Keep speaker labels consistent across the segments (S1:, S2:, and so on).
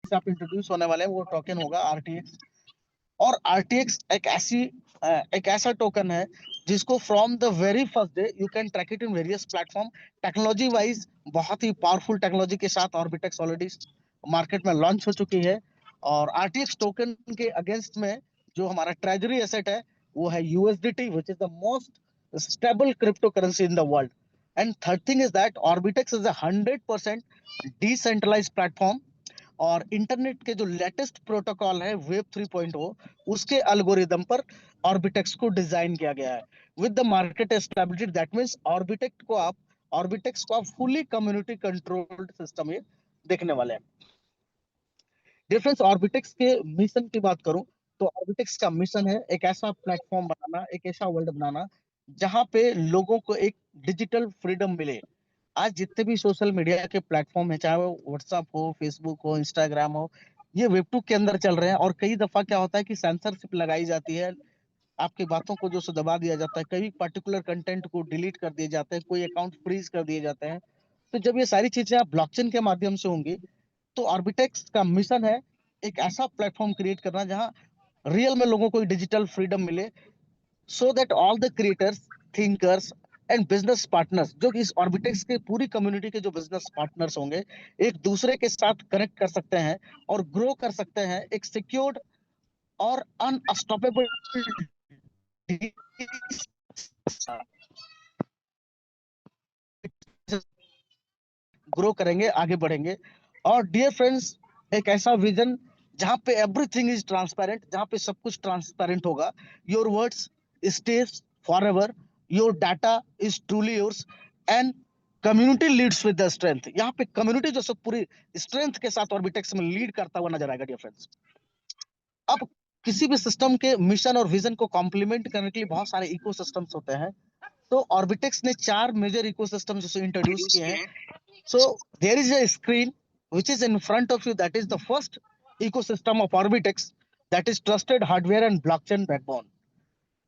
S1: से आप इंट्रोड्यूस होने वाले हैं वो टोकन होगा आरटीएक्स। और आरटीएक्स एक ऐसा टोकन है जिसको from the very first day you can track it in various platform. Technology wise बहुत ही पावरफुल टेक्नोलॉजी के साथ ऑर्बिटेक्स ऑलरेडी मार्केट में लॉन्च हो चुकी है। और आरटीएक्स टोकन के अगेंस्ट में जो हमारा ट्रेजरी एसेट है वो है USDT, which is the most stable crypto currency in the world. And third thing is that Orbitex is 100% decentralised platform. और इंटरनेट के जो लेटेस्ट प्रोटोकॉल है वेब 3.0 उसके एल्गोरिदम पर ऑर्बिटेक्स को डिजाइन किया गया है with the market established. That means Orbitex को आप फुली कम्युनिटी कंट्रोल्ड सिस्टम ये देखने वाले हैं। डिफरेंस ऑर्बिटेक्स के मिशन की बात करूं तो ऑर्बिटेक्स का मिशन है एक ऐसा प्लेटफॉर्म बनाना, एक ऐसा वर्ल्ड बनाना जहां पे लोगों को एक डिजिटल फ्रीडम मिले। आज जितने भी सोशल मीडिया के प्लेटफॉर्म है, चाहे वो व्हाट्सएप हो, फेसबुक हो, इंस्टाग्राम हो, ये वेब 2 के अंदर चल रहे हैं। और कई दफा क्या होता है कि सेंसरशिप लगाई जाती है, आपकी बातों को जो सो दबा दिया जाता है, कई पर्टिकुलर कंटेंट को डिलीट कर दिए जाते हैं, कोई अकाउंट फ्रीज कर दिए जाते हैं। तो जब ये सारी चीजें आप ब्लॉकचेन के माध्यम से होंगी तो ऑर्बिटेक्स का मिशन है एक ऐसा प्लेटफॉर्म क्रिएट करना जहां रियल में लोगों को डिजिटल फ्रीडम मिले, so that all the creators, thinkers and business partners, जो कि इस ऑर्बिटेक्स के पूरी कम्युनिटी के जो बिजनेस पार्टनर्स होंगे, एक दूसरे के साथ कनेक्ट कर सकते हैं और ग्रो कर सकते हैं एक सिक्योर्ड और अनस्टॉपेबल ग्रो करेंगे, आगे बढ़ेंगे। और डियर फ्रेंड्स, एक ऐसा विजन जहां पे एवरीथिंग इज ट्रांसपेरेंट, जहां पे सब कुछ ट्रांसपेरेंट होगा। Your words stays forever, your data is truly yours, and community leads with the strength. यहाँ पे कम्युनिटी जो सब पूरी स्ट्रेंथ के साथ ऑर्बिटेक्स में लीड करता हुआ नजर आएगा डियर फ्रेंड्स। अब किसी भी सिस्टम के मिशन और विजन को कॉम्प्लीमेंट करने के लिए बहुत सारे इकोसिस्टम्स होते हैं। तो ऑर्बिटेक्स ने 4 मेजर इकोसिस्टम जो इंट्रोड्यूस किए हैं। So there is a screen which is in front of you, that is the first ecosystem of Orbitex, that is trusted hardware and blockchain backbone.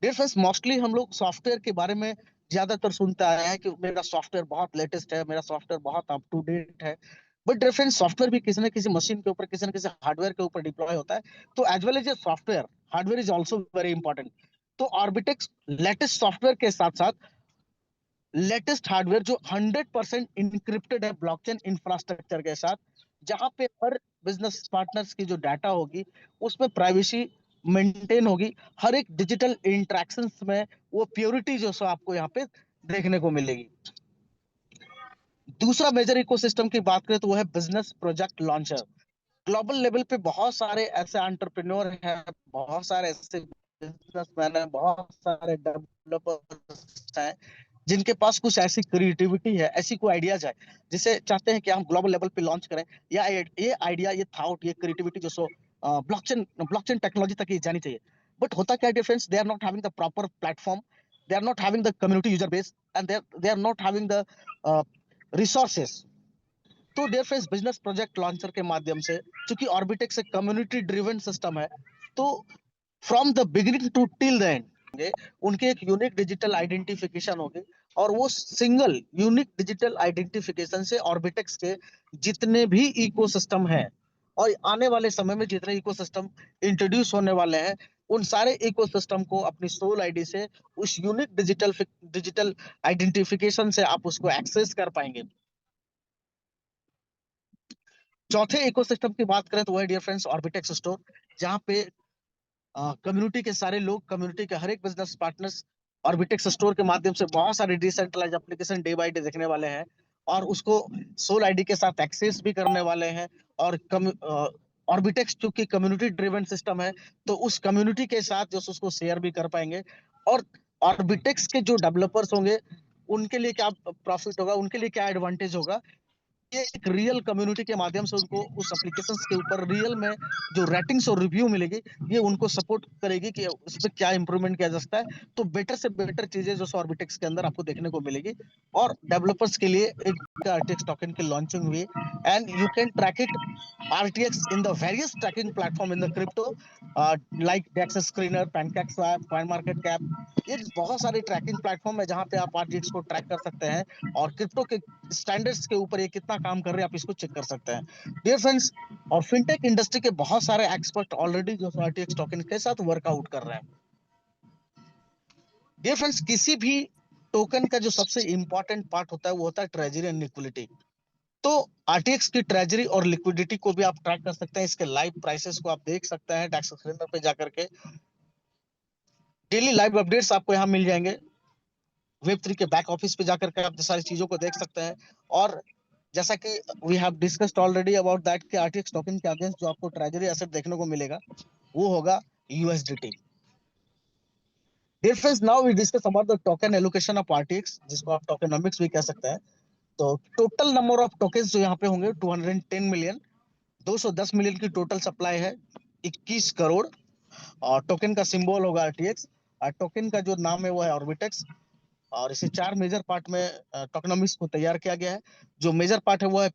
S1: Dear friends, mostly हम लोग software के बारे में ज्यादातर सुनते आए हैं कि मेरा सॉफ्टवेयर बहुत लेटेस्ट है, मेरा सॉफ्टवेयर बहुत अप टू डेट है। बट डियर फ्रेंड्स, सॉफ्टवेयर भी किसी न किसी मशीन के ऊपर, किसी न किसी हार्डवेयर के ऊपर डिप्लॉय होता है। तो as well as a software, hardware is also very important. तो ऑर्बिटेक्स लेटेस्ट सॉफ्टवेयर के साथ साथ लेटेस्ट हार्डवेयर जो 100% इंक्रिप्टेड है ब्लॉकचेन इंफ्रास्ट्रक्चर के साथ, जहां पे हर बिजनेस पार्टनर्स की जो डाटा होगी उसमें प्राइवेसी मेंटेन होगी। हर एक डिजिटल इंटरेक्शंस में वो प्योरिटी जो सो आपको यहाँ पे देखने को मिलेगी। दूसरा मेजर इकोसिस्टम की बात करें तो वो है business project launcher. Global level पे बहुत सारे ऐसे एंटरप्रेन्योर हैं, बहुत सारे ऐसे बिजनेसमैन हैं, बहुत सारे डेवलपर्स हैं जिनके पास कुछ ऐसी क्रिएटिविटी है, ऐसी कोई आइडियाज है जिसे चाहते हैं कि हम ग्लोबल लेवल पे लॉन्च करें, या ये आइडिया, ये थॉट, ये क्रिएटिविटी जो सो ब्लॉकचेन ब्लॉकचेन टेक्नोलॉजी तक ही जानी चाहिए। बट होता क्या difference, they are not having the proper platform, they are not having the community user base, and they are not having the resources. तो their face business project launcher के माध्यम से, चूंकि ऑर्बिटेक्स एक कम्युनिटी ड्रिवन सिस्टम है, तो from the beginning to till the end उनके एक यूनिक डिजिटल आइडेंटिफिकेशन होगी। और वो सिंगल यूनिक डिजिटल आइडेंटिफिकेशन से ऑर्बिटेक्स के जितने भी इकोसिस्टम हैं और आने वाले समय में जितने इकोसिस्टम इंट्रोड्यूस होने वाले हैं, उन सारे इकोसिस्टम को अपनी सोल आईडी से उस यूनिक डिजिटल आइडेंटिफिकेशन से आप उसको एक्सेस कर पाएंगे। चौथे इकोसिस्टम की बात करें तो वो है डियर फ्रेंड्स ऑर्बिटेक्स स्टोर, जहां पे कम्युनिटी के सारे लोग, कम्युनिटी के हर एक बिजनेस पार्टनर्स ऑर्बिटेक्स स्टोर के माध्यम से बहुत सारे decentralize application day by day देखने वाले हैं और उसको सोल आईडी के साथ एक्सेस भी करने वाले हैं। और ऑर्बिटेक्स चूंकि कम्युनिटी ड्रिवन सिस्टम है, तो उस कम्युनिटी के साथ जो उसको शेयर भी कर पाएंगे। और ऑर्बिटेक्स के जो डेवलपर्स होंगे उनके लिए क्या प्रॉफिट होगा, उनके लिए क्या एडवांटेज होगा, ये एक रियल कम्युनिटी के माध्यम से उनको उस एप्लीकेशन के ऊपर रियल में जो रेटिंग्स और रिव्यू मिलेगी, ये उनको सपोर्ट करेगी कि उस पर क्या इंप्रूवमेंट किया जा सकता है। तो बेटर से बेटर चीजें जो ऑर्बिटेक्स के अंदर आपको देखने को मिलेगी। और डेवलपर्स के लिए एक आरटीएक्स टोकन की लॉन्चिंग हुई, and you can track it RTX in the various tracking platform in the crypto, like Dex Screener, PancakeSwap, CoinMarketCap. ये बहुत सारे ट्रैकिंग प्लेटफॉर्म है जहां पे आप आरटीएक्स को ट्रैक कर सकते हैं और क्रिप्टो के स्टैंडर्ड्स के ऊपर ये कितना काम कर रहे हैं, आप इसको चेक कर सकते हैं डियर फ्रेंड्स। और फिनटेक इंडस्ट्री के बहुत सारे एक्सपर्ट ऑलरेडी जो आरटीएक्स टोकन के साथ वर्कआउट कर रहे हैं डियर फ्रेंड्स। किसी भी टोकन का जो सबसे इंपॉर्टेंट पार्ट होता है वो होता है ट्रेजरी एंड लिक्विडिटी। तो आरटीएक्स की ट्रेजरी और लिक्विडिटी को भी आप ट्रैक कर सकते हैं, इसके लाइव प्राइसेस को आप देख सकते हैं डेक्स स्क्रीनर पे जाकर के। डेली लाइव अपडेट्स आपको यहाँ मिल जाएंगे। वेब3 के बैक ऑफिस पे जाकर के आप सारी चीजों को देख सकते हैं। और जैसा कि we have discussed already about that कि आरटीएक्स टोकन के अगेंस्ट जो आपको ट्रेजरी एसेट देखने को मिलेगा वो होगा USDT. Dear friends, now we discuss about the token allocation of RTX, जिसको आप टोकेनोमिक्स भी कह सकते हैं। तो टोटल नंबर ऑफ टोकन्स जो यहाँ पे होंगे 210 मिलियन, 210 मिलियन की टोटल सप्लाई है, 21 करोड़। और टोकन का सिंबल होगा आरटीएक्स। और टोकन का जो नाम है वो है ऑर्बिटेक्स। और इसे 4 मेजर पार्ट में टोकनोमिक्स को तैयार किया गया है। जो मेजर पार्ट है वो है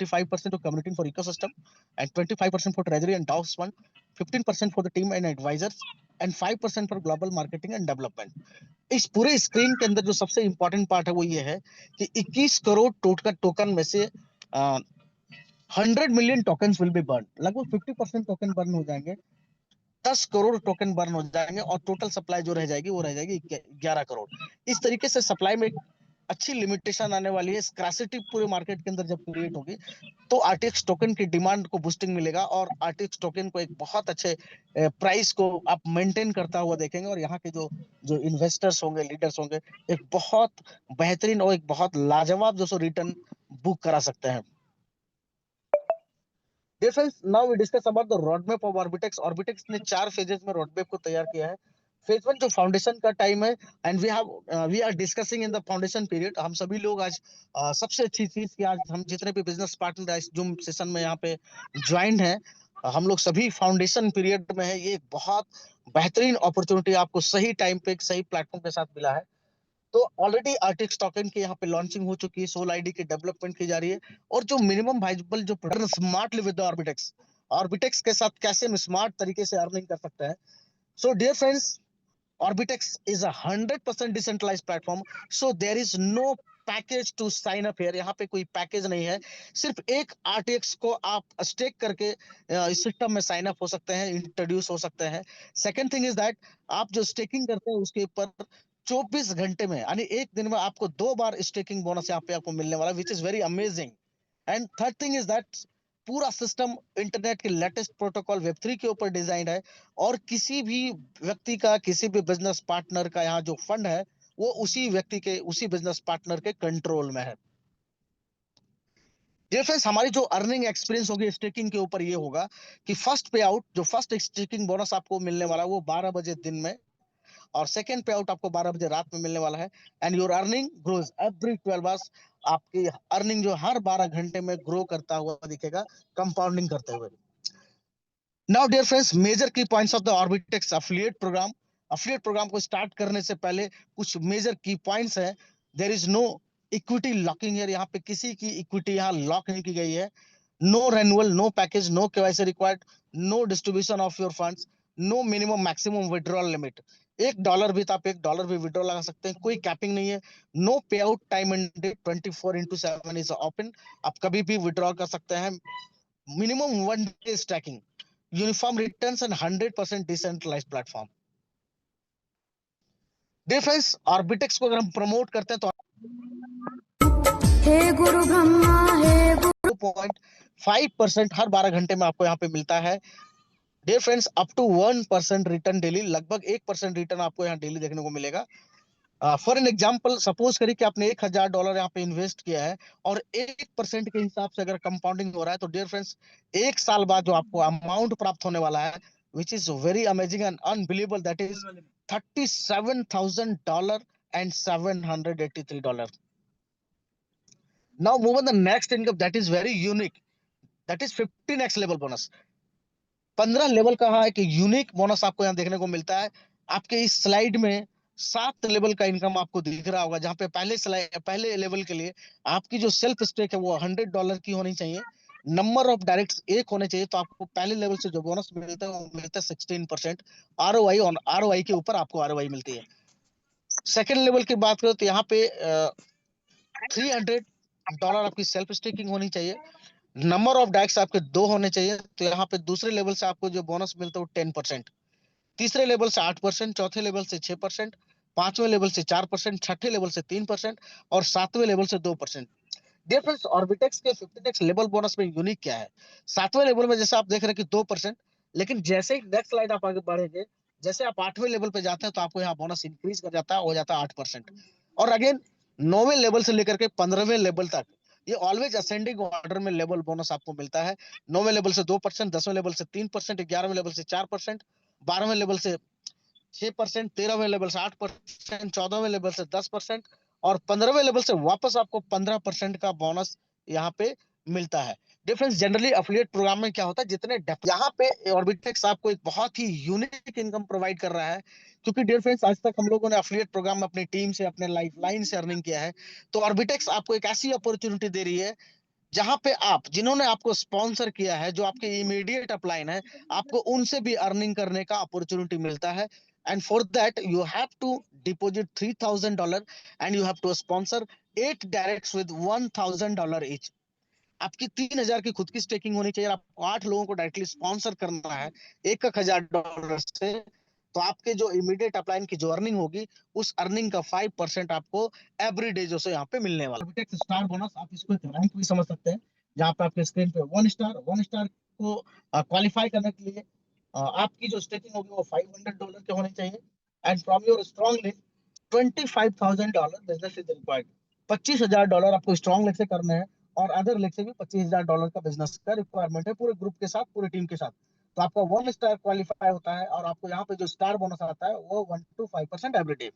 S1: 55% of community for ecosystem and 25% for treasury and DAOs fund, 15% for the team and advisors and 5% for global marketing and development। इस पूरे स्क्रीन के अंदर जो सबसे इंपॉर्टेंट पार्ट है वो ये है कि 21 करोड़ टोकन में से 100 million tokens will be burn, लगभग 50% टोकन बर्न हो जाएंगे, 10 करोड़ टोकन बर्न हो जाएंगे और टोटल सप्लाई जो रह जाएगी वो रह जाएगी 11 करोड़। इस तरीके से सप्लाई में अच्छी लिमिटेशन आने वाली है। स्क्रैसिटी पूरे मार्केट के अंदर जब क्रिएट होगी तो आरटीएक्स टोकन की डिमांड को बूस्टिंग मिलेगा और आरटीएक्स टोकन को एक बहुत अच्छे प्राइस को आप मेंटेन करता हुआ देखेंगे। और यहाँ के जो जो इन्वेस्टर्स होंगे, लीडर्स होंगे, एक बहुत बेहतरीन और एक बहुत लाजवाब जो सो रिटर्न बुक करा सकते हैं। Dear friends, now we discuss about the roadmap of Orbitex. Orbitex ने 4 फेजेस में रोडमैप को तैयार किया है। फेज 1 जो फाउंडेशन का टाइम है and we are discussing in the foundation period. हम सभी लोग आज सबसे अच्छी चीज कि आज हम जितने भी बिजनेस पार्टनर इस जूम सेशन में यहाँ पे ज्वाइन है, हम लोग सभी फाउंडेशन पीरियड में है। ये एक बहुत बेहतरीन अपॉर्चुनिटी आपको सही टाइम पे एक सही प्लेटफॉर्म के साथ मिला है। तो ऑलरेडी आरटीएक्स टोकन की यहाँ पे लॉन्चिंग हो चुकी है, सोल आईडी की डेवलपमेंट की जा रही है और जो मिनिमम वाइजेबल जो प्रोडक्ट स्मार्टली विद ऑर्बिटेक्स, ऑर्बिटेक्स के साथ कैसे हम स्मार्ट तरीके से अर्निंग कर सकते हैं। So dear friends, Orbitex is a 100% decentralized platform, so there is no package to sign up here. यहाँ पे कोई पैकेज नहीं है, सिर्फ एक आरटीएक्स को आप स्टेक करके इस सिस्टम में साइन अप हो सकते हैं, इंट्रोड्यूस हो सकते हैं। सेकंड थिंग इज दैट आप जो स्टेकिंग करते हैं उसके ऊपर 24 घंटे में यानी एक दिन में आपको 2 बार स्टेकिंग बोनस यहाँ पे आपको मिलने वाला है, which is very amazing. And third thing is that पूरा सिस्टम इंटरनेट के लेटेस्ट प्रोटोकॉल वेब3 के ऊपर डिजाइन है और किसी भी व्यक्ति का, किसी भी बिजनेस पार्टनर का यहाँ जो फंड है वो उसी व्यक्ति के, उसी बिजनेस पार्टनर के कंट्रोल में है। डियर फ्रेंड्स, हमारी जो अर्निंग एक्सपीरियंस होगी स्टेकिंग के ऊपर ये होगा कि फर्स्ट पे आउट, जो फर्स्ट स्टेकिंग बोनस आपको मिलने वाला है वो 12 बजे दिन में, और सेकंड पे आउट आपको 12 बजे रात में मिलने वाला है। And your earning grows every 12 hours. आपकी अर्निंग जो हर 12 घंटे में ग्रो करता हुआ दिखेगा, कंपाउंडिंग करते हुए। Now dear friends, major key points of the Orbitex affiliate program. Affiliate program को स्टार्ट करने से पहले कुछ मेजर की पॉइंट्स है। There is no equity locking है, यहाँ पे किसी की इक्विटी यहाँ लॉक नहीं की गई है। No renewal, no package, no KYC required, no distribution of your funds, no minimum maximum withdrawal limit. $1 भी तो आप $1 भी विड्रॉ लगा सकते हैं, कोई कैपिंग नहीं है। No pay out time and date 24/7 is open, आप कभी भी विड्रॉ कर सकते हैं। Minimum 1 day staking, uniform returns and 100% decentralised platform. Difference Orbitex को अगर हम प्रमोट करते हैं तो हे गुरु ब्रह्मा हे 2.5% हर 12 घंटे में आपको यहाँ पे मिलता है। Dear friends, up to 1% return daily, लगभग 1% रिटर्न आपको यहाँ डेली देखने को मिलेगा। फॉर एन एग्जाम्पल, सपोज करिए कि आपने $1000 यहाँ पे इन्वेस्ट किया है और 1% के हिसाब से अगर कंपाउंडिंग हो रहा है तो डियर फ्रेंड्स 1 साल बाद जो आपको अमाउंट प्राप्त होने वाला है, which is very amazing and unbelievable, that is $37,000 and $783। Now move on the next income that is very unique, that is 15x level bonus. 15 level का है कि यूनिक बोनस आपको यहाँ देखने को मिलता है। आपके इस स्लाइड में 7 लेवल का इनकम आपको दिख रहा होगा, जहां पे पहले लेवल के लिए आपकी जो सेल्फ स्टेक है वो $100 की होनी चाहिए, नंबर ऑफ डायरेक्ट्स 1 होने चाहिए, तो आपको पहले लेवल से जो बोनस मिलता है वो मिलता है 16%। आरओआई ऑन आरओआई के ऊपर आपको आरओआई मिलती है। सेकेंड लेवल की बात करो तो यहाँ पे 300 डॉलर आपकी सेल्फ स्टेकिंग होनी चाहिए। नंबर ऑफ डाइक्स आपके 2 होने चाहिए। तो यहाँ पे दूसरे लेवल से आपको जो बोनस मिलता है वो 10%, तीसरे लेवल से 8%, चौथे लेवल से 6%, पांचवें लेवल से 4%, छठे लेवल से 3% और सातवें लेवल से 2%। डियर फ्रेंड्स, ऑर्बिटेक्स के 15x लेवल बोनस में यूनिक क्या है? सातवें लेवल में जैसे आप देख रहे हैं कि 2%, लेकिन जैसे ही नेक्स्ट स्लाइड आप आगे बढ़ेंगे, जैसे आप 8वें लेवल पे जाते हैं तो आपको यहाँ बोनस इंक्रीज कर जाता है, हो जाता है 8%। और अगेन 9वें लेवल से लेकर के 15वें लेवल तक ये ऑलवेज असेंडिंग ऑर्डर में लेवल बोनस आपको मिलता है। 9वें लेवल से 2%, 10वें लेवल से 3%, 11वें लेवल से 4%, 12वें लेवल से 6%, 13वें लेवल से 8%, 14वें लेवल से 10% और 15वें लेवल से वापस आपको 15% का बोनस यहाँ पे मिलता है। डिफरेंस जनरली अफिलिएट प्रोग्राम में क्या होता है, जितने यहाँ पे ऑर्बिटेक्स आपको एक बहुत ही यूनिक इनकम प्रोवाइड कर रहा है, क्योंकि डियर फ्रेंड्स आज तक हम लोगों ने अफिलिएट प्रोग्राम में अपनी टीम से, अपने लाइफ लाइन से अर्निंग किया है। तो ऑर्बिटेक्स आपको एक ऐसी अपॉर्चुनिटी दे रही है जहां पे आप, जिन्होंने आपको स्पॉन्सर किया है, जो आपके इमीडिएट अपलाइन है, आपको उनसे भी अर्निंग करने का अपॉर्चुनिटी मिलता है। And for that you have to deposit $3,000 and you have to sponsor 8 directs with $1,000 each. आपकी 3,000 की खुद की स्टेकिंग होनी चाहिए, आपको 8 लोगों को डायरेक्टली स्पॉन्सर करना है $1,000 से। तो आपके जो इमीडिएट अपलाइन की जो अर्निंग होगी, उस अर्निंग का 5% आपको एवरी डे जो से यहाँ पे मिलने वाला है। स्टार बोनस आप इसको एक रैंक भी समझ सकते हैं, जहाँ पे आपके स्क्रीन पे 1 स्टार को क्वालिफाई करने के लिए आपकी जो स्टेकिंग होगी वो $500 के होने चाहिए। And from your strong link $25,000 business is required. $25,000 आपको स्ट्रॉन्ग लेग से करने हैं और अदर लेग से भी $25,000 का बिजनेस का रिक्वायरमेंट है, पूरे ग्रुप के साथ, पूरी टीम के साथ। तो आपका 1 स्टार क्वालिफाई होता है और आपको यहाँ पे जो स्टार बोनस आता है वो 1 to 5% एवरी डे।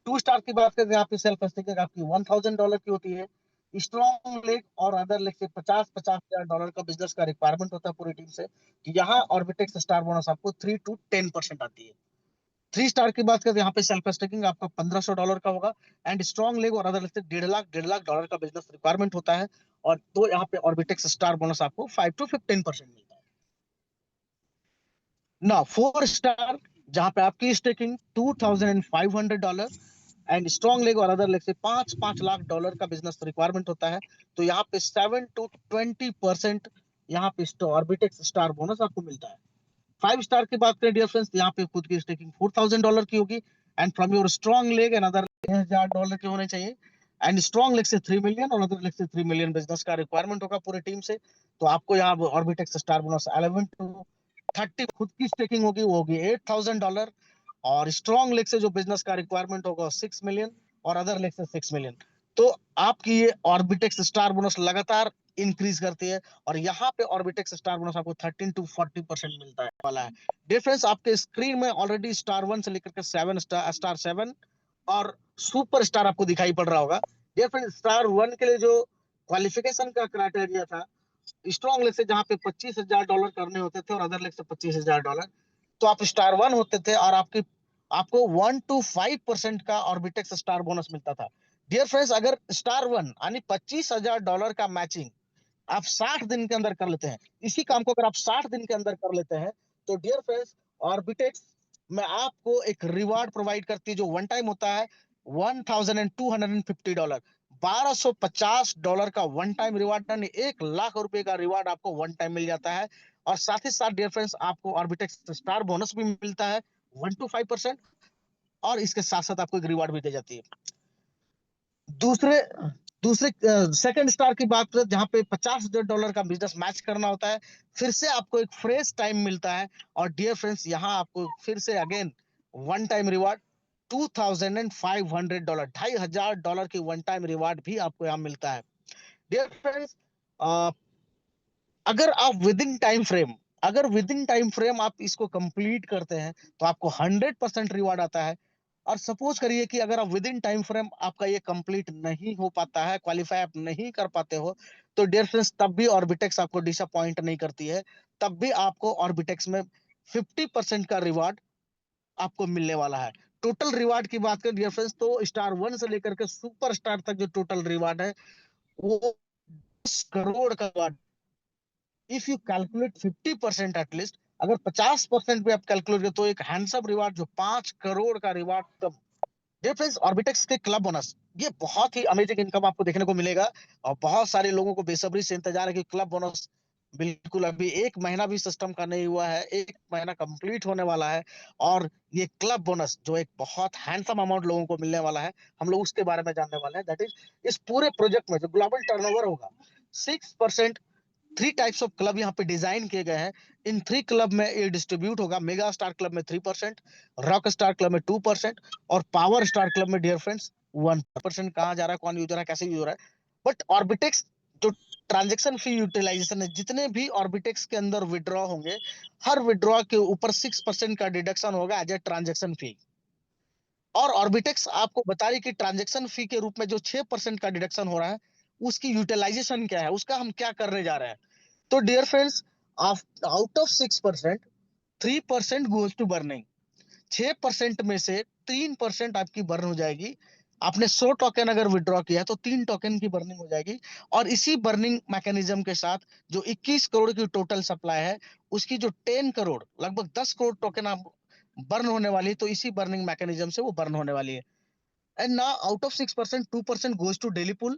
S1: 2 स्टार की बात करें, यहाँ पे सेल्फ स्टेकिंग आपकी $1,000 की होती है। स्ट्रॉन्ग लेग और अदर लेग से 50,000 का बिजनेस का रिक्वायरमेंट होता है पूरी टीम से। यहाँ ऑर्बिटेक्स स्टार बोनस आपको 3 to 10% आती है। 3 स्टार की बात करें, यहाँ पे सेल्फ स्टेकिंग आपका $1,500 का होगा। एंड स्ट्रॉन्ग लेग और अदर लेग से 1.5 लाख का बिजनेस रिक्वायरमेंट होता है। और तो यहाँ पे ऑर्बिटेक्स स्टार बोनस आपको 5 to 15% मिलता है ना। 4 स्टार जहाँ पे आपकी स्टेकिंग $2,500 एंड स्ट्रॉन्ग लेग और अदर लेग से 5 लाख का बिजनेस रिक्वायरमेंट होता है। तो यहाँ पे 7 to 20% यहाँ पे ऑर्बिटेक्स स्टार बोनस आपको मिलता है। 5 स्टार की बात करें डियर फ्रेंड्स, यहाँ पे खुद की स्टेकिंग $4,000 की होगी। And from your strong leg and other $1,000 के होने चाहिए। एंड स्ट्रॉन्ग लेग से 3 मिलियन और अदर लेग से 3 मिलियन बिजनेस का रिक्वायरमेंट होगा पूरी टीम से। तो आपको यहाँ ऑर्बिटेक्स स्टार बोनस 11 to 30 खुद की स्टेकिंग होगी, वो होगी $8,000 और स्ट्रॉन्ग लेग से जो बिजनेस का रिक्वायरमेंट होगा 6 मिलियन और अदर लेग से 6 मिलियन। तो आपकी ये ऑर्बिटेक्स स्टार बोनस लगातार इंक्रीज करती है और यहाँ पे ऑर्बिटेक्स स्टार बोनस आपको 13 to 40% मिलता है वाला है। डिफरेंस आपके स्क्रीन में ऑलरेडी स्टार 1 से लेकर के 7 स्टार 7 और सुपर स्टार आपको दिखाई पड़ रहा होगा। डिफरेंस स्टार 1 के लिए जो क्वालिफिकेशन का क्राइटेरिया था, स्ट्रॉन्ग लेग से जहाँ पे $25,000 करने होते थे और अदर लेग से $25,000, तो आप स्टार 1 होते थे और आपको 1 to 5% का ऑर्बिटेक्स स्टार बोनस मिलता था। डियर फ्रेंड्स, अगर स्टार 1 यानी $25,000 का मैचिंग आप 60 दिन के अंदर कर लेते हैं, इसी काम को अगर आप 60 दिन के अंदर कर लेते हैं, तो डियर फ्रेंड्स ऑर्बिटेक्स में आपको एक रिवार्ड प्रोवाइड करती है जो वन टाइम होता है $1,250। $1,250 का वन टाइम रिवार्ड, यानी ₹1,00,000 का रिवार्ड आपको वन टाइम मिल जाता है। और साथ ही साथ डियर फ्रेंड्स आपको ऑर्बिटेक्स स्टार बोनस भी मिलता है 1 to 5% और इसके साथ साथ आपको एक रिवार्ड भी दी जाती है। दूसरे दूसरे सेकंड स्टार की बात करें, जहां पे $50,000 का बिजनेस मैच करना होता है, फिर से आपको एक फ्रेश टाइम मिलता है। और डियर फ्रेंड्स, यहाँ आपको फिर से अगेन वन टाइम रिवार्ड $2,500, $2,500 की वन टाइम रिवार्ड भी आपको यहाँ मिलता है। डियर फ्रेंड्स, अगर आप विद इन टाइम फ्रेम आप इसको कंप्लीट करते हैं तो आपको 100% रिवार्ड आता है। और सपोज करिए कि अगर आप विद इन टाइम फ्रेम आपका ये कंप्लीट नहीं हो पाता है, क्वालिफाई आप नहीं कर पाते हो, तो डियर फ्रेंड्स तब भी ऑर्बिटेक्स आपको डिसअपॉइंट नहीं करती है। तब भी आपको ऑर्बिटेक्स में 50% का रिवार्ड आपको मिलने वाला है। टोटल रिवार्ड की बात करें डियर फ्रेंड्स, तो स्टार 1 से लेकर के सुपर स्टार तक जो टोटल रिवार्ड है वो 10 करोड़ का reward. If you calculate 50% at least, अगर 50% भी आप कैलकुलेट करें तो एक हैंडसम रिवार्ड जो 5 करोड़ का रिवार्ड डियर फ्रेंड्स, ऑर्बिटेक्स के क्लब बोनस, ये बहुत ही अमेजिंग इनकम आपको देखने को मिलेगा और बहुत सारे लोगों को बेसब्री से इंतजार है कि क्लब बोनस बिल्कुल अभी 1 महीना भी सिस्टम का नहीं हुआ है, 1 महीना कंप्लीट होने वाला है और ये क्लब बोनस जो एक बहुत हैंडसम अमाउंट लोगों को मिलने वाला है, हम लोग उसके बारे में जानने वाले हैं। दैट इज, इस पूरे प्रोजेक्ट में जो ग्लोबल टर्नओवर होगा 6%, 3 टाइप्स ऑफ क्लब यहाँ पे डिजाइन किए गए हैं। इन 3 क्लब में ये डिस्ट्रीब्यूट होगा। मेगा स्टार क्लब में 3%, रॉक स्टार क्लब में 2% और पावर स्टार क्लब में डियर फ्रेंड्स 1%। कहाँ जा रहा है, कौन यूज हो रहा है, कैसे यूज हो रहा है, बट ऑर्बिटेक्स जो ट्रांजेक्शन फी यूटिलाइजेशन है, जितने भी ऑर्बिटेक्स के अंदर विड्रॉ होंगे, हर विड्रॉ के ऊपर 6% का डिडक्शन होगा एज ए ट्रांजेक्शन फी। और ऑर्बिटेक्स आपको बता रही कि ट्रांजेक्शन फी के रूप में जो 6% का डिडक्शन हो रहा है, उसकी यूटिलाइजेशन क्या है, उसका हम क्या करने जा रहे हैं। तो dear friends, out of 6%, 3% goes to burning. 6% में से 3% आपकी बर्न हो जाएगी। आपने 100 टोकन अगर विड्रॉ किया है तो 3 टोकन की बर्निंग हो जाएगी। और इसी बर्निंग मैकेनिज्म के साथ जो 21 करोड़ की टोटल सप्लाई है, उसकी जो 10 करोड़, लगभग 10 करोड़ टोकन आप बर्न होने वाली है, तो इसी बर्निंग मैकेनिज्म से वो बर्न होने वाली है। एंड ना out of 6%, 2% goes to daily pool,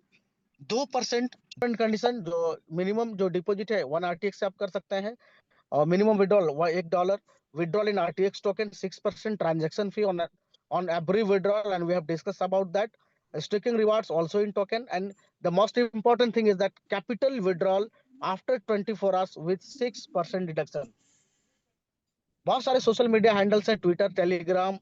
S1: 2% condition, जो मिनिमम जो डिपॉजिट है 1 RTX से आप कर सकते हैं और minimum withdrawal $1, withdrawal in RTX token 6% transaction fee on every withdrawal, and we have discussed about that. Staking rewards also in token, and the most important thing is that capital withdrawal after 24 hours with 6% deduction. बहुत सारे social media handles हैं, Twitter, Telegram,